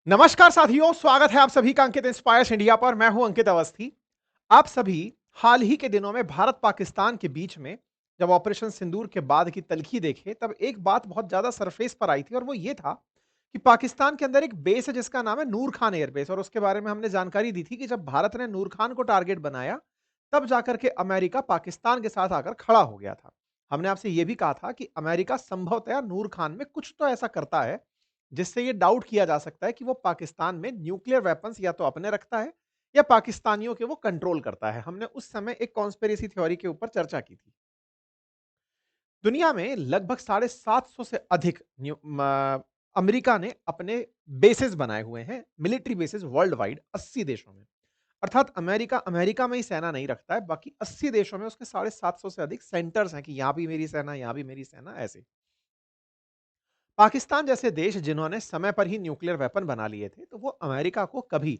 नमस्कार साथियों, स्वागत है आप सभी का अंकित इंस्पायर्स इंडिया पर। मैं हूं अंकित अवस्थी। आप सभी हाल ही के दिनों में भारत पाकिस्तान के बीच में जब ऑपरेशन सिंदूर के बाद की तल्खी देखे, तब एक बात बहुत ज्यादा सरफेस पर आई थी और वो ये था कि पाकिस्तान के अंदर एक बेस है जिसका नाम है नूर खान एयरबेस। और उसके बारे में हमने जानकारी दी थी कि जब भारत ने नूर खान को टारगेट बनाया, तब जाकर के अमेरिका पाकिस्तान के साथ आकर खड़ा हो गया था। हमने आपसे यह भी कहा था कि अमेरिका संभवतः नूर खान में कुछ तो ऐसा करता है जिससे ये डाउट किया जा सकता है कि वो पाकिस्तान में न्यूक्लियर वेपन्स या तो अपने रखता है या पाकिस्तानियों के वो कंट्रोल करता है। हमने उस समय एक कॉन्स्पिरेसी थ्योरी के ऊपर चर्चा की थी। दुनिया में लगभग 750 से अधिक अमेरिका ने अपने बेसेस बनाए हुए हैं, मिलिट्री बेसेस वर्ल्ड वाइड 80 देशों में। अर्थात अमेरिका अमेरिका में ही सेना नहीं रखता है, बाकी 80 देशों में उसके 750 से अधिक सेंटर्स हैं कि यहां भी मेरी सेना, यहां भी मेरी सेना, ऐसे। पाकिस्तान जैसे देश जिन्होंने समय पर ही न्यूक्लियर वेपन बना लिए थे, तो वो अमेरिका को कभी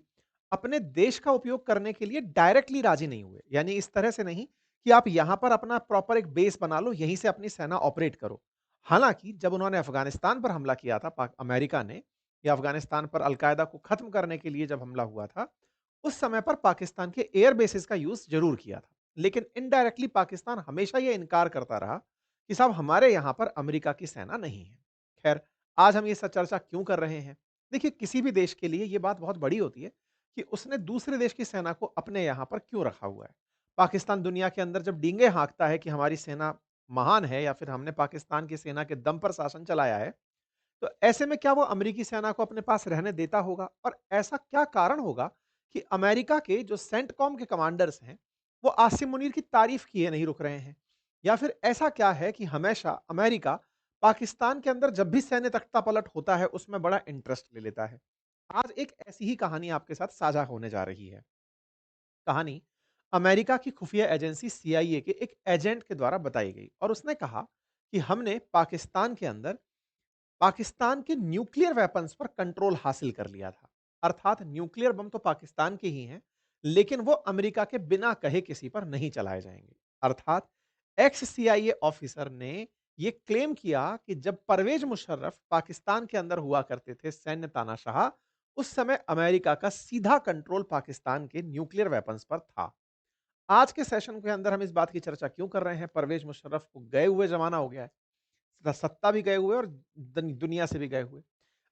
अपने देश का उपयोग करने के लिए डायरेक्टली राजी नहीं हुए। यानी इस तरह से नहीं कि आप यहां पर अपना प्रॉपर एक बेस बना लो, यहीं से अपनी सेना ऑपरेट करो। हालांकि जब उन्होंने अफगानिस्तान पर हमला किया था, अमेरिका ने, या अफगानिस्तान पर अलकायदा को खत्म करने के लिए जब हमला हुआ था, उस समय पर पाकिस्तान के एयर बेसिस का यूज जरूर किया था। लेकिन इनडायरेक्टली पाकिस्तान हमेशा यह इनकार करता रहा कि साहब हमारे यहां पर अमेरिका की सेना नहीं है। खैर, आज हम ये सब चर्चा क्यों कर रहे हैं? देखिए, किसी भी देश के लिए ये बात बहुत बड़ी होती है कि उसने दूसरे देश की सेना को अपने यहाँ पर क्यों रखा हुआ है। पाकिस्तान दुनिया के अंदर जब डींगे हाँकता है कि हमारी सेना महान है या फिर हमने पाकिस्तान की सेना के दम पर शासन चलाया है, तो ऐसे में क्या वो अमेरिकी सेना को अपने पास रहने देता होगा? और ऐसा क्या कारण होगा कि अमेरिका के जो सेंटकॉम के कमांडर्स हैं, वो आसिम मुनीर की तारीफ किए नहीं रुक रहे हैं? या फिर ऐसा क्या है कि हमेशा अमेरिका पाकिस्तान के अंदर जब भी सैन्य तख्तापलट होता है, उसमें बड़ा इंटरेस्ट ले लेता है? आज एक ऐसी ही कहानी आपके साथ साझा होने जा रही है। कहानी अमेरिका की खुफिया एजेंसी सीआईए के एक एजेंट के द्वारा बताई गई, और उसने कहा कि हमने पाकिस्तान के अंदर पाकिस्तान के न्यूक्लियर वेपन्स पर कंट्रोल हासिल कर लिया था। अर्थात न्यूक्लियर बम तो पाकिस्तान के ही हैं, लेकिन वो अमेरिका के बिना कहे किसी पर नहीं चलाए जाएंगे। अर्थात एक्स सीआईए ऑफिसर ने ये क्लेम किया कि जब परवेज मुशर्रफ पाकिस्तान के अंदर हुआ करते थे सैन्य तानाशाह, उस समय अमेरिका का सीधा कंट्रोल पाकिस्तान के न्यूक्लियर वेपन्स पर था। आज के सेशन के अंदर हम इस बात की चर्चा क्यों कर रहे हैं? परवेज मुशर्रफ को गए हुए जमाना हो गया है, सत्ता भी गए हुए और दुनिया से भी गए हुए।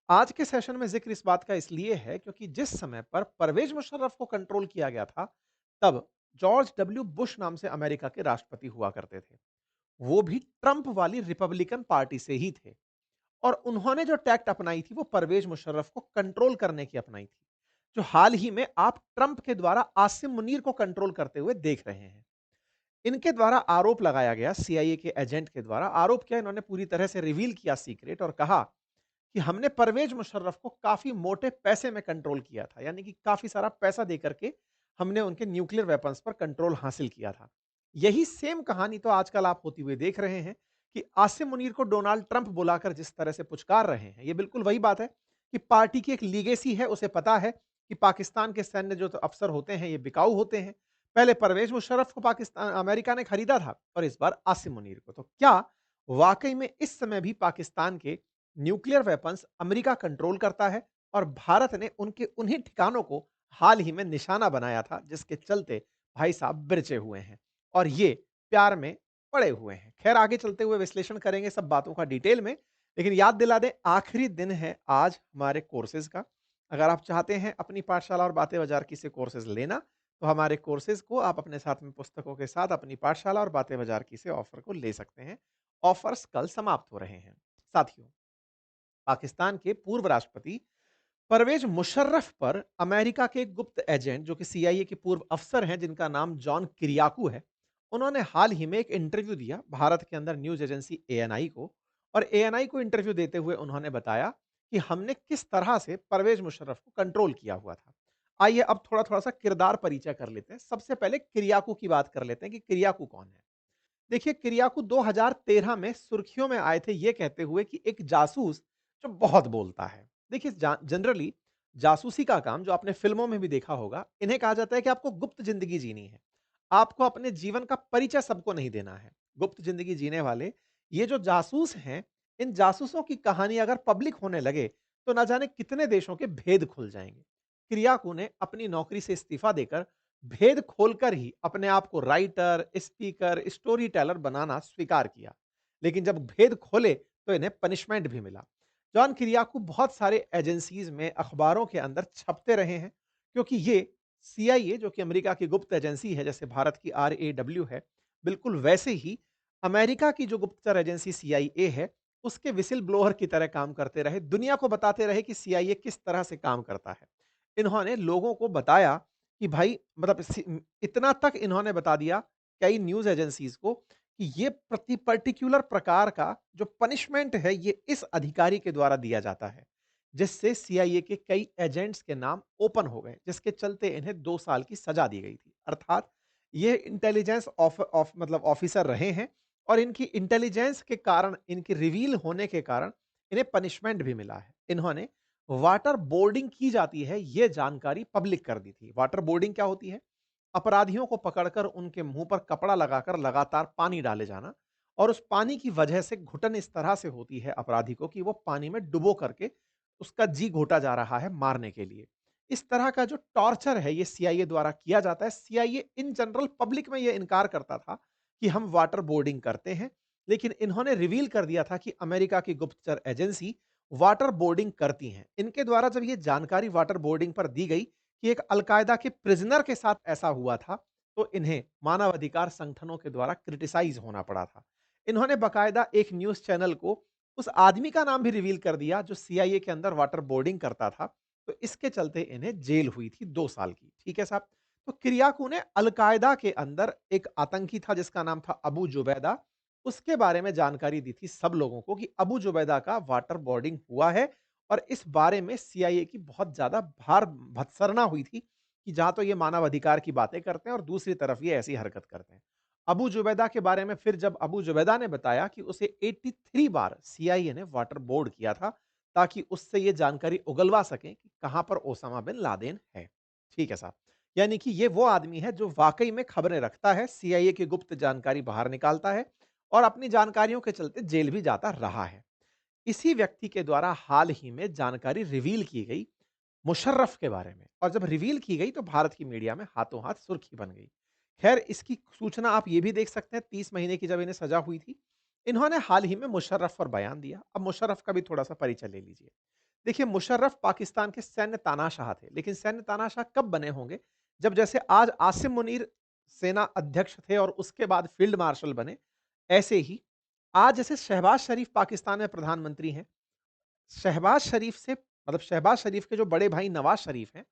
आज के सेशन में जिक्र इस बात का इसलिए है क्योंकि जिस समय पर परवेज मुशर्रफ को कंट्रोल किया गया था, तब जॉर्ज डब्ल्यू बुश नाम से अमेरिका के राष्ट्रपति हुआ करते थे। वो भी ट्रंप वाली रिपब्लिकन पार्टी से ही थे। और उन्होंने जो टैक्ट अपनाई थी, वो परवेज मुशर्रफ को कंट्रोल करने की अपनाई थी, जो हाल ही में आप ट्रंप के द्वारा आसिम मुनीर को कंट्रोल करते हुए देख रहे हैं। इनके द्वारा आरोप लगाया गया, सीआईए के एजेंट के द्वारा आरोप किया, इन्होंने पूरी तरह से रिवील किया सीक्रेट, और कहा कि हमने परवेज मुशर्रफ को काफी मोटे पैसे में कंट्रोल किया था। यानी कि काफी सारा पैसा देकर के हमने उनके न्यूक्लियर वेपन्स पर कंट्रोल हासिल किया था। यही सेम कहानी तो आजकल आप होती हुई देख रहे हैं कि आसिम मुनीर को डोनाल्ड ट्रंप बुलाकर जिस तरह से पुचकार रहे हैं, ये बिल्कुल वही बात है कि पार्टी की एक लीगेसी है, उसे पता है कि पाकिस्तान के सैन्य जो तो अफसर होते हैं, ये बिकाऊ होते हैं। पहले परवेज मुशर्रफ को पाकिस्तान अमेरिका ने खरीदा था, और इस बार आसिम मुनीर को। तो क्या वाकई में इस समय भी पाकिस्तान के न्यूक्लियर वेपन्स अमेरिका कंट्रोल करता है? और भारत ने उनके उन्हीं ठिकानों को हाल ही में निशाना बनाया था, जिसके चलते भाई साहब बिरचे हुए हैं और ये प्यार में पड़े हुए हैं। खैर, आगे चलते हुए विश्लेषण करेंगे सब बातों का डिटेल में, लेकिन याद दिला दें, आखिरी दिन है आज हमारे कोर्सेज का। अगर आप चाहते हैं अपनी पाठशाला और बातें बाजार की से कोर्सेज लेना, तो हमारे कोर्सेज को आप अपने साथ में पुस्तकों के साथ अपनी पाठशाला और बातें बाजार की से ऑफर को ले सकते हैं। ऑफर्स कल समाप्त हो रहे हैं। साथियों, पाकिस्तान के पूर्व राष्ट्रपति परवेज मुशर्रफ पर अमेरिका के एक गुप्त एजेंट, जो कि सीआईए के पूर्व अफसर हैं, जिनका नाम जॉन किरियाकू है, उन्होंने हाल ही में एक इंटरव्यू दिया भारत के अंदर न्यूज एजेंसी एएनआई को। और एएनआई को इंटरव्यू देते हुए उन्होंने बताया कि हमने किस तरह से परवेज मुशर्रफ को कंट्रोल किया हुआ था। आइए अब थोड़ा थोड़ा सा किरदार परिचय कर लेते हैं। सबसे पहले किरियाकू की बात कर लेते हैं कि किरियाकू कौन है। देखिए, किरियाकू 2013 में सुर्खियों में आए थे ये कहते हुए कि एक जासूस जो बहुत बोलता है। देखिए, जनरली जासूसी का काम, जो आपने फिल्मों में भी देखा होगा, इन्हें कहा जाता है कि आपको गुप्त जिंदगी जीनी है। आपको अपने जीवन का परिचय सबको नहीं देना है। गुप्त जिंदगी जीने वाले ये जो जासूस हैं, इन जासूसों की कहानी अगर पब्लिक होने लगे, तो ना जाने कितने देशों के भेद खुल जाएँगे। किरियाकू ने अपनी नौकरी से इस्तीफा देकर भेद खोलकर ही अपने आप को राइटर, स्पीकर, स्टोरी टेलर बनाना स्वीकार किया। लेकिन जब भेद खोले तो इन्हें पनिशमेंट भी मिला। जॉन किरियाकू बहुत सारे एजेंसीज़ में, अखबारों के अंदर छपते रहे हैं, क्योंकि ये सीआईए जो कि अमेरिका की गुप्त एजेंसी है, जैसे भारत की आरएडब्ल्यू है, बिल्कुल वैसे ही अमेरिका की जो गुप्तचर एजेंसी सीआईए है, उसके व्हिसल ब्लोअर की तरह काम करते रहे, दुनिया को बताते रहे कि सीआईए किस तरह से काम करता है। इन्होंने लोगों को बताया कि भाई मतलब इतना तक इन्होंने बता दिया कई न्यूज़ एजेंसीज़ को कि ये पर्टिकुलर प्रकार का जो पनिशमेंट है, ये इस अधिकारी के द्वारा दिया जाता है। जिससे सीआईए के कई एजेंट्स के नाम ओपन हो गए, जिसके चलते इन्हें 2 साल की सज़ा दी गई थी। अर्थात ये इंटेलिजेंस मतलब ऑफिसर रहे हैं और इनकी इंटेलिजेंस के कारण, इनकी रिवील होने के कारण इन्हें पनिशमेंट भी मिला है। इन्होंने वाटर बोर्डिंग की जाती है, ये जानकारी पब्लिक कर दी थी। वाटर बोर्डिंग क्या होती है? अपराधियों को पकड़कर उनके मुंह पर कपड़ा लगाकर लगातार पानी डाले जाना और उस पानी की वजह से घुटन इस तरह से होती है अपराधी को कि वो पानी में डुबो करके उसका जी घोटा जा रहा है मारने के लिए। इस तरह का जो टॉर्चर है, ये सीआईए द्वारा किया जाता है। सीआईए इन जनरल पब्लिक में ये इनकार करता था कि हम वाटर बोर्डिंग करते हैं, लेकिन इन्होंने रिवील कर दिया था कि अमेरिका की गुप्तचर एजेंसी वाटर बोर्डिंग करती हैं। इनके द्वारा जब ये जानकारी वाटर बोर्डिंग पर दी गई कि एक अल-कायदा के प्रिज़नर के साथ ऐसा हुआ था, तो इन्हें मानवाधिकार संगठनों के द्वारा क्रिटिसाइज़ होना पड़ा था। इन्होंने बाकायदा एक न्यूज़ चैनल को उस आदमी का नाम भी रिवील कर दिया जो सीआईए के अंदर वाटर बोर्डिंग करता था, तो इसके चलते इन्हें जेल हुई थी 2 साल की, ठीक है साहब? तो किरियाकू ने अल-कायदा के अंदर एक आतंकी था जिसका नाम था अबू जुबैदा, उसके बारे में जानकारी दी थी सब लोगों को कि अबू जुबैदा का वाटर बोर्डिंग हुआ है और इस बारे में सीआईए की बहुत ज़्यादा भार भत्सरना हुई थी कि जहाँ तो ये मानव अधिकार की बातें करते हैं और दूसरी तरफ ये ऐसी हरकत करते हैं। अबू जुबैदा के बारे में फिर जब अबू जुबैदा ने बताया कि उसे 83 बार सीआईए ने वाटर बोर्ड किया था, ताकि उससे ये जानकारी उगलवा सकें कि कहाँ पर ओसामा बिन लादेन है। ठीक है साहब। यानी कि ये वो आदमी है जो वाक़ई में खबरें रखता है, सीआईए की गुप्त जानकारी बाहर निकालता है और अपनी जानकारियों के चलते जेल भी जाता रहा है। इसी व्यक्ति के द्वारा हाल ही में जानकारी रिवील की गई मुशर्रफ के बारे में, और जब रिवील की गई तो भारत की मीडिया में हाथों हाथ सुर्खी बन गई। खैर इसकी सूचना आप ये भी देख सकते हैं 30 महीने की जब इन्हें सजा हुई थी, इन्होंने हाल ही में मुशर्रफ पर बयान दिया। अब मुशर्रफ का भी थोड़ा-सा परिचय ले लीजिए। देखिए मुशर्रफ पाकिस्तान के सैन्य तानाशाह थे, लेकिन सैन्य तानाशाह कब बने होंगे? जब जैसे आज आसिम मुनीर सेना अध्यक्ष थे और उसके बाद फील्ड मार्शल बने, ऐसे ही आज जैसे शहबाज शरीफ पाकिस्तान में प्रधानमंत्री हैं, शहबाज शरीफ से मतलब शहबाज शरीफ के जो बड़े भाई नवाज शरीफ हैं,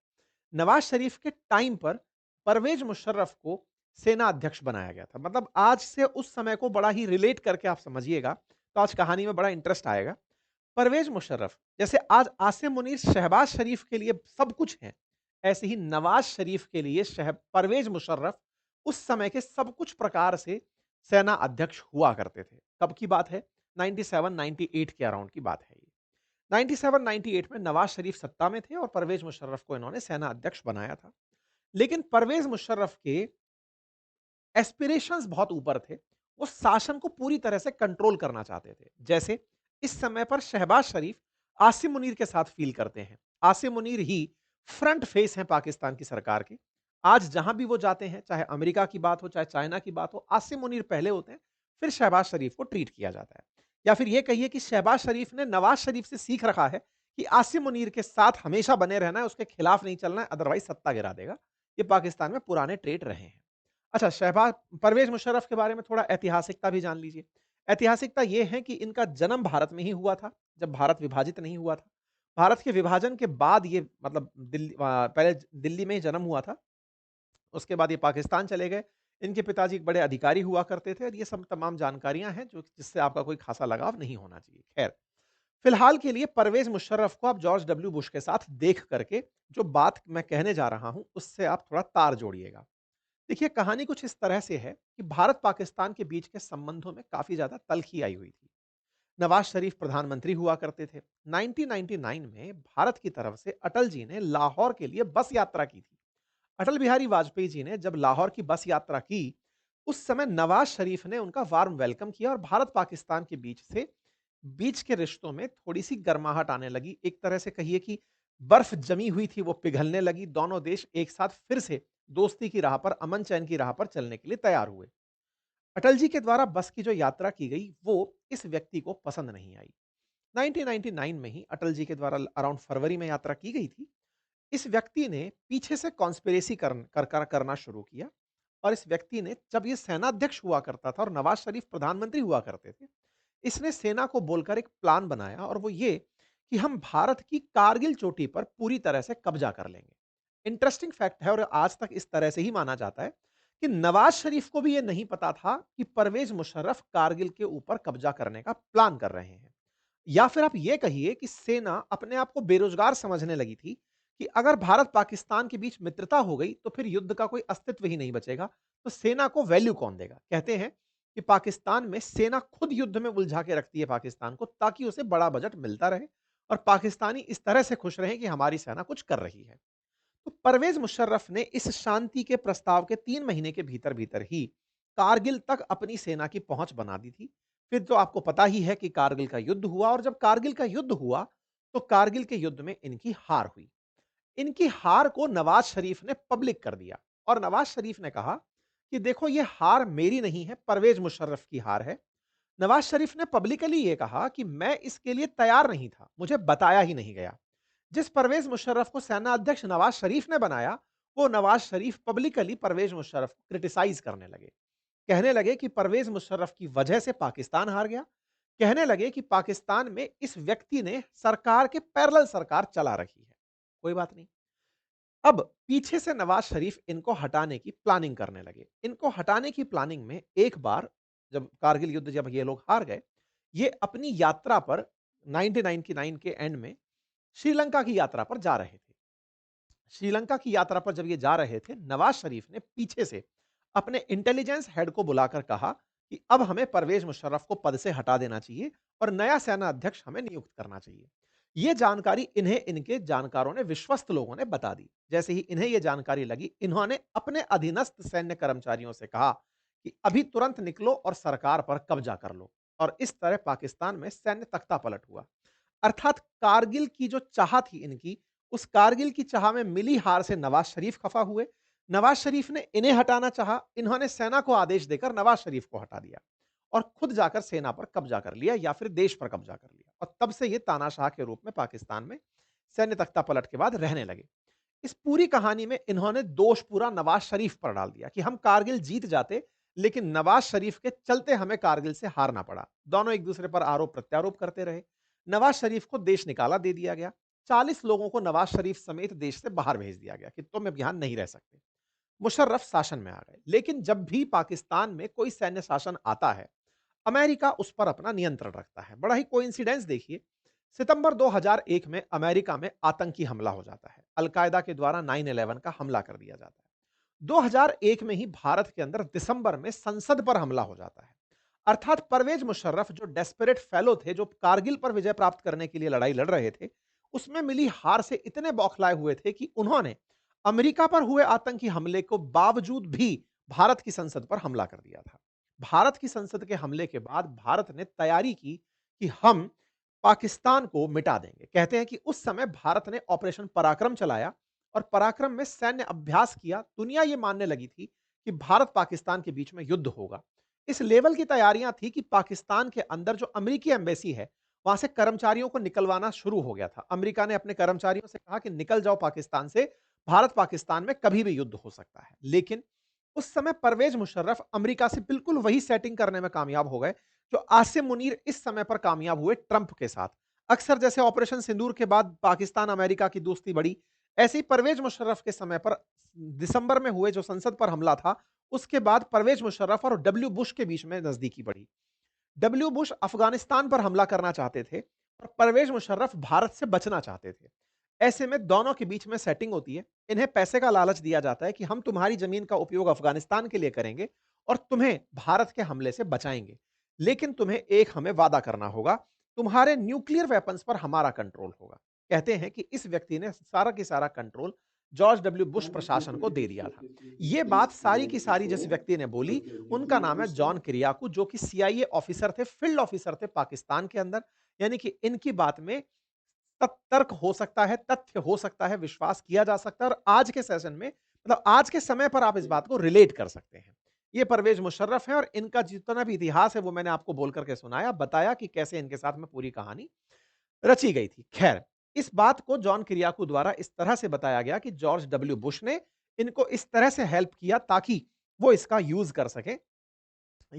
नवाज शरीफ के टाइम पर परवेज मुशर्रफ को सेना अध्यक्ष बनाया गया था। मतलब आज से उस समय को बड़ा ही रिलेट करके आप समझिएगा, तो आज कहानी में बड़ा इंटरेस्ट आएगा। परवेज मुशर्रफ जैसे आज आसिम मुनीर शहबाज शरीफ के लिए सब कुछ हैं, ऐसे ही नवाज शरीफ के लिए परवेज मुशर्रफ उस समय के सब कुछ प्रकार से सेना अध्यक्ष हुआ करते थे। कब की बात है? 97-98 के अराउंड की बात है ये। 97-98 में नवाज शरीफ सत्ता में थे और परवेज मुशर्रफ को इन्होंने सेना अध्यक्ष बनाया था। लेकिन परवेज मुशर्रफ के एस्पिरेशंस बहुत ऊपर थे। वो शासन को पूरी तरह से कंट्रोल करना चाहते थे। जैसे इस समय पर शहबाज शरीफ आसिम मुनीर के साथ फील करते हैं। आसिम मुनीर ही फ्रंट फेस हैं पाकिस्तान की सरकार के। आज जहां भी वो जाते हैं, चाहे अमेरिका की बात हो, चाहे चाइना की बात हो, आसिम मुनीर पहले होते हैं, फिर शहबाज शरीफ को ट्रीट किया जाता है। या फिर ये कहिए कि शहबाज शरीफ ने नवाज शरीफ से सीख रखा है कि आसिम मुनीर के साथ हमेशा बने रहना है, उसके खिलाफ नहीं चलना है, अदरवाइज सत्ता गिरा देगा। ये पाकिस्तान में पुराने ट्रेट रहे हैं। अच्छा, परवेज़ मुशर्रफ के बारे में थोड़ा ऐतिहासिकता भी जान लीजिए। ऐतिहासिकता ये है कि इनका जन्म भारत में ही हुआ था, जब भारत विभाजित नहीं हुआ था। भारत के विभाजन के बाद ये मतलब पहले दिल्ली में ही जन्म हुआ था, उसके बाद ये पाकिस्तान चले गए। इनके पिताजी एक बड़े अधिकारी हुआ करते थे और ये सब तमाम जानकारियाँ हैं जो जिससे आपका कोई ख़ासा लगाव नहीं होना चाहिए। ख़ैर, फिलहाल के लिए परवेज़ मुशर्रफ को आप जॉर्ज डब्ल्यू बुश के साथ देख करके जो बात मैं कहने जा रहा हूँ, उससे आप थोड़ा तार जोड़िएगा। देखिए कहानी कुछ इस तरह से है कि भारत पाकिस्तान के बीच के संबंधों में काफी ज्यादा तल्खी आई हुई थी। नवाज शरीफ प्रधानमंत्री हुआ करते थे। 1999 में भारत की तरफ से अटल जी ने लाहौर के लिए बस यात्रा की थी। अटल बिहारी वाजपेयी जी ने जब लाहौर की बस यात्रा की, उस समय नवाज शरीफ ने उनका वार्म वेलकम किया और भारत पाकिस्तान के बीच से बीच के रिश्तों में थोड़ी-सी गर्माहट आने लगी। एक तरह से कहिए कि बर्फ जमी हुई थी, वो पिघलने लगी। दोनों देश एक साथ फिर से दोस्ती की राह पर, अमन-चैन की राह पर चलने के लिए तैयार हुए। अटल जी के द्वारा बस की जो यात्रा की गई, वो इस व्यक्ति को पसंद नहीं आई। 1999 में ही अटल जी के द्वारा अराउंड फरवरी में यात्रा की गई थी। इस व्यक्ति ने पीछे से कॉन्स्पिरेसी करना शुरू किया और इस व्यक्ति ने, जब ये सेनाध्यक्ष हुआ करता था और नवाज शरीफ प्रधानमंत्री हुआ करते थे, इसने सेना को बोलकर एक प्लान बनाया और वो ये कि हम भारत की कारगिल चोटी पर पूरी तरह से कब्जा कर लेंगे। इंटरेस्टिंग फैक्ट है और आज तक इस तरह से ही माना जाता है कि नवाज शरीफ को भी ये नहीं पता था कि परवेज मुशर्रफ कारगिल के ऊपर कब्जा करने का प्लान कर रहे हैं। या फिर आप ये कहिए कि सेना अपने आप को बेरोजगार समझने लगी थी कि अगर भारत पाकिस्तान के बीच मित्रता हो गई तो फिर युद्ध का कोई अस्तित्व ही नहीं बचेगा, तो सेना को वैल्यू कौन देगा। कहते हैं कि पाकिस्तान में सेना खुद युद्ध में उलझा के रखती है पाकिस्तान को, ताकि उसे बड़ा बजट मिलता रहे और पाकिस्तानी इस तरह से खुश रहे कि हमारी सेना कुछ कर रही है। तो परवेज मुशर्रफ ने इस शांति के प्रस्ताव के 3 महीने के भीतर-भीतर ही कारगिल तक अपनी सेना की पहुंच बना दी थी। फिर तो आपको पता ही है कि कारगिल का युद्ध हुआ और जब कारगिल का युद्ध हुआ, तो कारगिल के युद्ध में इनकी हार हुई। इनकी हार को नवाज शरीफ ने पब्लिक कर दिया और नवाज शरीफ ने कहा कि देखो, ये हार मेरी नहीं है, परवेज मुशर्रफ की हार है। नवाज शरीफ ने पब्लिकली ये कहा कि मैं इसके लिए तैयार नहीं था, मुझे बताया ही नहीं गया। जिस परवेज मुशर्रफ को सेना अध्यक्ष नवाज शरीफ ने बनाया, वो नवाज शरीफ पब्लिकली परवेज मुशर्रफ को क्रिटिसाइज करने लगे। कहने लगे कि परवेज मुशर्रफ की वजह से पाकिस्तान हार गया। कहने लगे कि पाकिस्तान में इस व्यक्ति ने सरकार के पैरेलल सरकार चला रखी है। कोई बात नहीं। अब पीछे से नवाज शरीफ इनको हटाने की प्लानिंग करने लगे। इनको हटाने की प्लानिंग में एक बार, जब कारगिल युद्ध जब ये लोग हार गए, ये अपनी यात्रा पर 1999 के एंड में श्रीलंका की यात्रा पर जा रहे थे। श्रीलंका की यात्रा पर जब ये जा रहे थे, नवाज शरीफ ने पीछे से अपने इंटेलिजेंस हेड को बुलाकर कहा कि अब हमें परवेज मुशर्रफ को पद से हटा देना चाहिए और नया सेना अध्यक्ष हमें नियुक्त करना चाहिए। यह जानकारी इन्हें इनके जानकारों ने, विश्वस्त लोगों ने बता दी। जैसे ही इन्हें यह जानकारी लगी, इन्होंने अपने अधीनस्थ सैन्य कर्मचारियों से कहा कि अभी तुरंत निकलो और सरकार पर कब्जा कर लो। और इस तरह पाकिस्तान में सैन्य तख्ता पलट हुआ। अर्थात कारगिल की जो चाह थी इनकी, उस कारगिल की चाह में मिली हार से नवाज शरीफ खफा हुए। नवाज शरीफ ने इन्हें हटाना चाहा, इन्होंने सेना को आदेश देकर नवाज शरीफ को हटा दिया और खुद जाकर सेना पर कब्जा कर लिया या फिर देश पर कब्जा कर लिया। और तब से ये तानाशाह के रूप में पाकिस्तान में सैन्य तख्ता पलट के बाद रहने लगे। इस पूरी कहानी में इन्होंने दोष पूरा नवाज शरीफ पर डाल दिया कि हम कारगिल जीत जाते, लेकिन नवाज शरीफ के चलते हमें कारगिल से हारना पड़ा। दोनों एक दूसरे पर आरोप प्रत्यारोप करते रहे। नवाज शरीफ को देश निकाला दे दिया गया। 40 लोगों को नवाज शरीफ समेत देश से बाहर भेज दिया गया कि तुम अब यहां नहीं रह सकते। मुशर्रफ शासन में आ गए। लेकिन जब भी पाकिस्तान में कोई सैन्य शासन आता है, अमेरिका उस पर अपना नियंत्रण रखता है। बड़ा ही कोइंसिडेंस देखिए, सितंबर 2001 में अमेरिका में आतंकी हमला हो जाता है। अल-कायदा के द्वारा 9/11 का हमला कर दिया जाता है। 2001 में ही भारत के अंदर दिसंबर में संसद पर हमला हो जाता है। अर्थात परवेज मुशर्रफ जो डेस्परेट फेलो थे, जो कारगिल पर विजय प्राप्त करने के लिए लड़ाई लड़ रहे थे, उसमें मिली हार से इतने बौखलाए हुए थे कि उन्होंने अमेरिका पर हुए आतंकी हमले को बावजूद भी भारत की संसद पर हमला कर दिया था। भारत की संसद के हमले के बाद भारत ने तैयारी की कि हम पाकिस्तान को मिटा देंगे। कहते हैं कि उस समय भारत ने ऑपरेशन पराक्रम चलाया और पराक्रम में सैन्य अभ्यास किया। दुनिया ये मानने लगी थी कि भारत पाकिस्तान के बीच में युद्ध होगा। इस लेवल की तैयारियां थी कि पाकिस्तान के अंदर जो अमेरिकी एम्बेसी है, वहां से कर्मचारियों को निकलवाना शुरू हो गया था। अमेरिका ने अपने कर्मचारियों से कहा कि निकल जाओ पाकिस्तान से, भारत पाकिस्तान में कभी भी युद्ध हो सकता है। लेकिन उस समय परवेज मुशर्रफ अमेरिका से बिल्कुल वही सेटिंग करने में कामयाब हो गए जो आसिम मुनीर इस समय पर कामयाब हुए ट्रंप के साथ। अक्सर जैसे ऑपरेशन सिंदूर के बाद पाकिस्तान अमेरिका की दोस्ती बढ़ी, ऐसे ही परवेज मुशर्रफ के समय पर दिसंबर में हुए जो संसद पर हमला था, उसके बाद परवेज मुशर्रफ और डब्ल्यू बुश के बीच में नजदीकी बढ़ी। डब्ल्यू बुश अफगानिस्तान पर हमला करना चाहते थे और परवेज मुशर्रफ भारत से बचना चाहते थे। ऐसे में दोनों के बीच में सेटिंग होती है। इन्हें पैसे का लालच दिया जाता है कि हम तुम्हारी जमीन का उपयोग अफगानिस्तान के लिए करेंगे और तुम्हें भारत के हमले से बचाएंगे। लेकिन तुम्हें एक हमें वादा करना होगा, तुम्हारे न्यूक्लियर वेपन्स पर हमारा कंट्रोल होगा। कहते हैं कि इस व्यक्ति ने सारा की सारा कंट्रोल जॉर्ज डब्ल्यू बुश प्रशासन को दे दिया था। ये बात सारी की सारी जिस व्यक्ति ने बोली, उनका नाम है जॉन किरियाकू, जो कि सीआईए ऑफिसर थे, फील्ड ऑफिसर थे पाकिस्तान के अंदर। यानी कि इनकी बात में तर्क हो सकता है, तथ्य हो सकता है, विश्वास किया जा सकता है और आज के सेशन में मतलब आज के समय पर आप इस बात को रिलेट कर सकते हैं। ये परवेज़ मुशर्रफ हैं और इनका जितना भी इतिहास है वो मैंने आपको बोल कर के सुनाया, बताया कि कैसे इनके साथ में पूरी कहानी रची गई थी। खैर, इस बात को जॉन किरियाकू द्वारा इस तरह से बताया गया कि जॉर्ज डब्ल्यू बुश ने इनको इस तरह से हेल्प किया ताकि वो इसका यूज़ कर सकें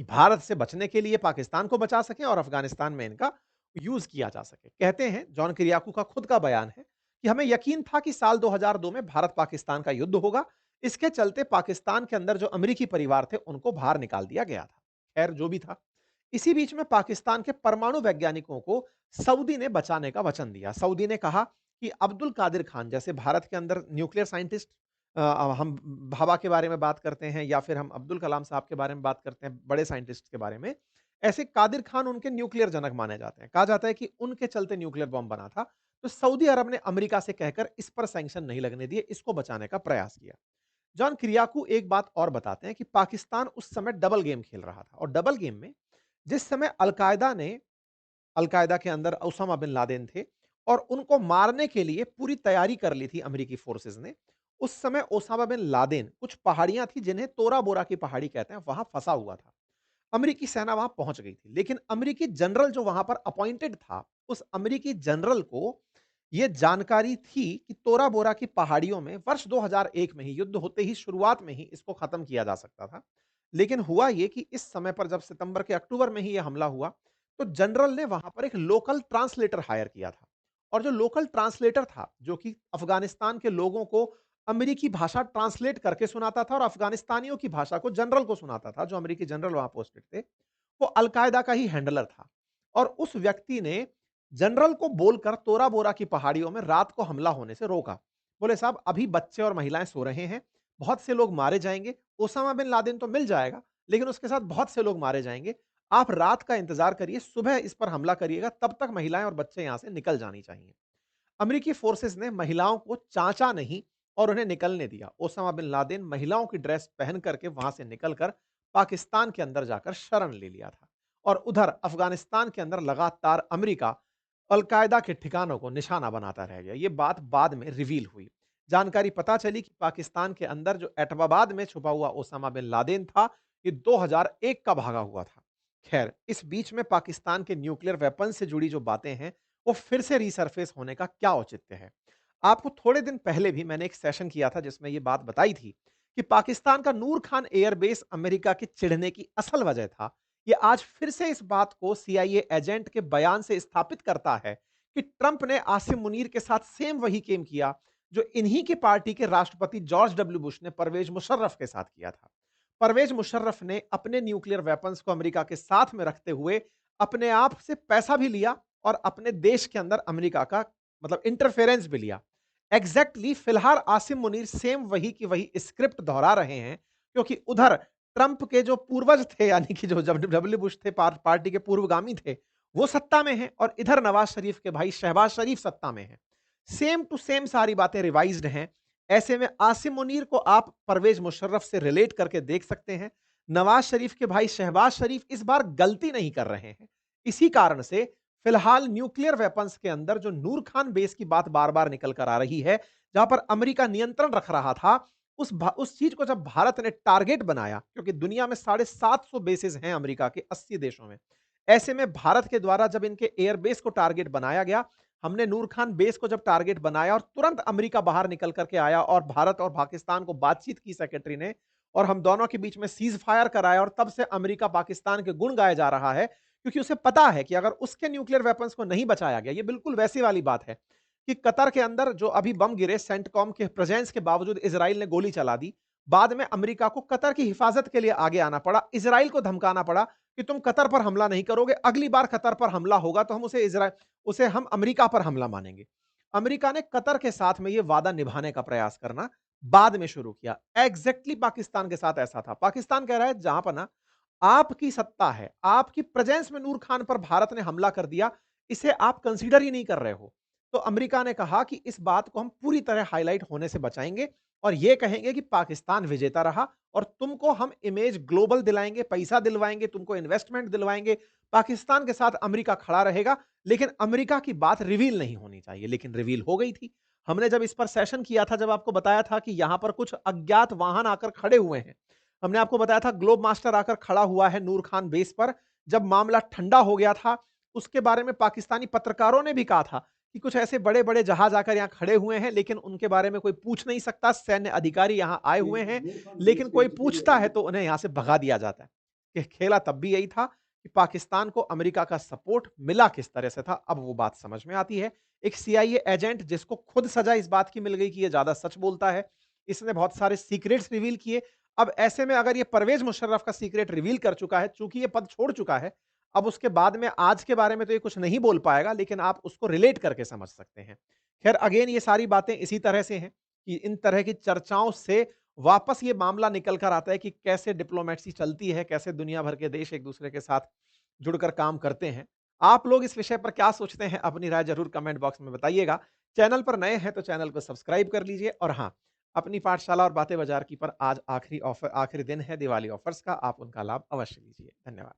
भारत से बचने के लिए पाकिस्तान को बचा सकें और अफगानिस्तान में इनका यूज किया जा सके। कहते हैं जॉन किरियाकू का खुद का बयान है कि हमें यकीन था कि साल 2002 में भारत पाकिस्तान का युद्ध होगा। इसके चलते पाकिस्तान के अंदर जो अमेरिकी परिवार थे उनको बाहर निकाल दिया गया था। खैर जो भी था, इसी बीच में पाकिस्तान के परमाणु वैज्ञानिकों को सऊदी ने बचाने का वचन दिया। सऊदी ने कहा कि अब्दुल कादिर खान जैसे भारत के अंदर न्यूक्लियर साइंटिस्ट, हम भाभा के बारे में बात करते हैं या फिर हम अब्दुल कलाम साहब के बारे में बात करते हैं, बड़े साइंटिस्ट के बारे में। ऐसे कादिर खान उनके न्यूक्लियर जनक माने जाते हैं। कहा जाता है कि उनके चलते न्यूक्लियर बॉम्ब बना था। तो सऊदी अरब ने अमेरिका से कहकर इस पर सैंक्शन नहीं लगने दिए, इसको बचाने का प्रयास किया। जॉन किरियाकू एक बात और बताते हैं कि पाकिस्तान उस समय डबल गेम खेल रहा था और डबल गेम में जिस समय अल-कायदा के अंदर ओसामा बिन लादेन थे और उनको मारने के लिए पूरी तैयारी कर ली थी अमेरिकी फोर्सेस ने। उस समय ओसामा बिन लादेन कुछ पहाड़ियां थी जिन्हें तोरा बोरा की पहाड़ी कहते हैं, वहां फंसा हुआ था। अमेरिकी सेना वहां पहुंच गई थी, लेकिन अमेरिकी जनरल जो वहां पर अपॉइंटेड था, उस अमेरिकी जनरल को यह जानकारी थी कि तोरा बोरा की पहाड़ियों में वर्ष 2001 में ही युद्ध होते ही शुरुआत में ही इसको खत्म किया जा सकता था। लेकिन हुआ यह कि इस समय पर जब सितंबर के अक्टूबर में ही यह हमला हुआ, तो जनरल ने वहां पर एक लोकल ट्रांसलेटर हायर किया था और जो लोकल ट्रांसलेटर था, जो कि अफगानिस्तान के लोगों को अमेरिकी भाषा ट्रांसलेट करके सुनाता था और अफगानिस्तानियों की भाषा को जनरल को सुनाता था, जो अमेरिकी जनरल वहां पोस्टेड थे, वो अलकायदा का ही हैंडलर था। और उस व्यक्ति ने जनरल को बोलकर तोरा बोरा की पहाड़ियों में रात को हमला होने से रोका। बोले साहब अभी बच्चे और महिलाएं सो रहे हैं, बहुत से लोग मारे जाएंगे, ओसामा बिन लादेन तो मिल जाएगा, लेकिन उसके साथ बहुत से लोग मारे जाएंगे। आप रात का इंतजार करिए, सुबह इस पर हमला करिएगा, तब तक महिलाएं और बच्चे यहां से निकल जानी चाहिए। अमेरिकी फोर्सेस ने महिलाओं को चाचा नहीं और उन्हें निकलने दिया। ओसामा बिन लादेन महिलाओं की ड्रेस पहन करके वहां से निकलकर पाकिस्तान के अंदर जाकर शरण ले लिया था और उधर अफगानिस्तान के अंदर लगातार अमेरिका अलकायदा के ठिकानों को निशाना बनाता रह गया। ये बात बाद में रिवील हुई। जानकारी पता चली कि पाकिस्तान के अंदर जो एटबाबाद में छुपा हुआ ओसामा बिन लादेन था, ये 2001 का भागा हुआ था। खैर, इस बीच में पाकिस्तान के न्यूक्लियर वेपन से जुड़ी जो बातें हैं, वो फिर से रीसरफेस होने का क्या औचित्य है? आपको थोड़े दिन पहले भी मैंने एक सेशन किया था जिसमें ये बात बताई थी कि पाकिस्तान का नूर खान एयरबेस अमेरिका के चिढ़ने की असल वजह था। ये आज फिर से इस बात को सीआईए एजेंट के बयान से स्थापित करता है कि ट्रंप ने आसिम मुनीर के साथ सेम वही केम किया जो इन्हीं की पार्टी के राष्ट्रपति जॉर्ज डब्ल्यू बुश ने परवेज मुशर्रफ के साथ किया था। परवेज मुशर्रफ ने अपने न्यूक्लियर वेपन्स को अमेरिका के साथ में रखते हुए अपने आप से पैसा भी लिया और अपने देश के अंदर अमेरिका का मतलब इंटरफेरेंस भी लिया। एग्जैक्टली फिलहाल आसिम मुनीर सेम वही की वही स्क्रिप्ट दोहरा रहे हैं, क्योंकि उधर ट्रंप के जो पूर्वज थे यानी कि जो डब्ल्यू बुश थे पार्टी के पूर्वगामी थे, वो सत्ता में हैं और इधर नवाज शरीफ के भाई शहबाज शरीफ सत्ता में हैं। सेम टू सेम सारी बातें रिवाइज्ड हैं। ऐसे में आसिम मुनीर को आप परवेज मुशर्रफ से रिलेट करके देख सकते हैं। नवाज शरीफ के भाई शहबाज शरीफ इस बार गलती नहीं कर रहे हैं। इसी कारण से फिलहाल न्यूक्लियर वेपन्स के अंदर जो नूर खान बेस की बात बार-बार निकल कर आ रही है, जहां पर अमेरिका नियंत्रण रख रहा था, उस चीज को जब भारत ने टारगेट बनाया, क्योंकि दुनिया में 750 बेसेस हैं अमेरिका के 80 देशों में। ऐसे में भारत के द्वारा जब इनके एयरबेस को टारगेट बनाया गया, हमने नूर खान बेस को जब टारगेट बनाया और तुरंत अमेरिका बाहर निकल करके आया और भारत और पाकिस्तान को बातचीत की सेक्रेटरी ने और हम दोनों के बीच में सीज फायर कराया और तब से अमेरिका पाकिस्तान के गुण गाया जा रहा है, क्योंकि उसे पता है कि अगर उसके न्यूक्लियर वेपन्स को नहीं बचाया गया, ये बिल्कुल वैसी वाली बात है कि कतर के अंदर जो अभी बम गिरे, सेंटकॉम के प्रेजेंस के बावजूद इजराइल ने गोली चला दी। बाद में अमेरिका को कतर की हिफाजत के लिए आगे आना पड़ा, इजराइल को धमकाना पड़ा कि तुम कतर पर हमला नहीं करोगे, अगली बार कतर पर हमला होगा तो हम अमेरिका पर हमला मानेंगे। अमेरिका ने कतर के साथ में यह वादा निभाने का प्रयास करना बाद में शुरू किया। एग्जैक्टली पाकिस्तान के साथ ऐसा था। पाकिस्तान कह रहा है जहां पर ना आपकी सत्ता है, आपकी प्रेजेंस में नूर खान पर भारत ने हमला कर दिया, इसे आप कंसीडर ही नहीं कर रहे हो। तो अमेरिका ने कहा कि इस बात को हम पूरी तरह हाइलाइट होने से बचाएँगे और ये कहेंगे कि पाकिस्तान विजेता रहा और तुमको हम इमेज ग्लोबल दिलाएँगे, पैसा दिलवाएँगे, तुमको इन्वेस्टमेंट दिलवाएँगे। पाकिस्तान के साथ अमेरिका खड़ा रहेगा, लेकिन अमेरिका की बात रिवील नहीं होनी चाहिए, लेकिन रिवील हो गई थी। हमने जब इस पर सेशन किया था, जब आपको बताया था कि यहाँ पर कुछ अज्ञात वाहन आकर खड़े हुए हैं। हमने आपको बताया था ग्लोब मास्टर आकर खड़ा हुआ है नूर खान बेस पर। जब मामला ठंडा हो गया था, उसके बारे में पाकिस्तानी पत्रकारों ने भी कहा था कि कुछ ऐसे बड़े-बड़े जहाज आकर यहाँ खड़े हुए हैं, लेकिन उनके बारे में कोई पूछ नहीं सकता। सैन्य अधिकारी यहाँ आए ये हुए हैं, नूर खान लेकिन बेस के कोई जिक्र जो पूछता है। है तो उन्हें यहाँ से भगा दिया जाता है। कि खेला तब भी यही था कि पाकिस्तान को अमेरिका का सपोर्ट मिला किस तरह से था, अब वो बात समझ में आती है। एक सीआईए एजेंट जिसको खुद सज़ा इस बात की मिल गई कि ये ज़्यादा सच बोलता है, इसने बहुत सारे सीक्रेट्स रिवील किए। अब ऐसे में अगर ये परवेज़ मुशर्रफ का सीक्रेट रिवील कर चुका है, चूँकि ये पद छोड़ चुका है, अब उसके बाद में आज के बारे में तो ये कुछ नहीं बोल पाएगा, लेकिन आप उसको रिलेट करके समझ सकते हैं। ख़ैर अगेन ये सारी बातें इसी तरह से हैं कि इन तरह की चर्चाओं से वापस ये मामला निकल कर आता है कि कैसे डिप्लोमेसी चलती है, कैसे दुनिया भर के देश एक-दूसरे के साथ जुड़कर काम करते हैं। आप लोग इस विषय पर क्या सोचते हैं? अपनी राय ज़रूर कमेंट बॉक्स में बताइएगा। चैनल पर नए हैं तो चैनल को सब्सक्राइब कर लीजिए और हाँ, अपनी पाठशाला और बातें बाज़ार की पर आज आखिरी दिन है दिवाली ऑफर्स का, आप उनका लाभ अवश्य लीजिए। धन्यवाद।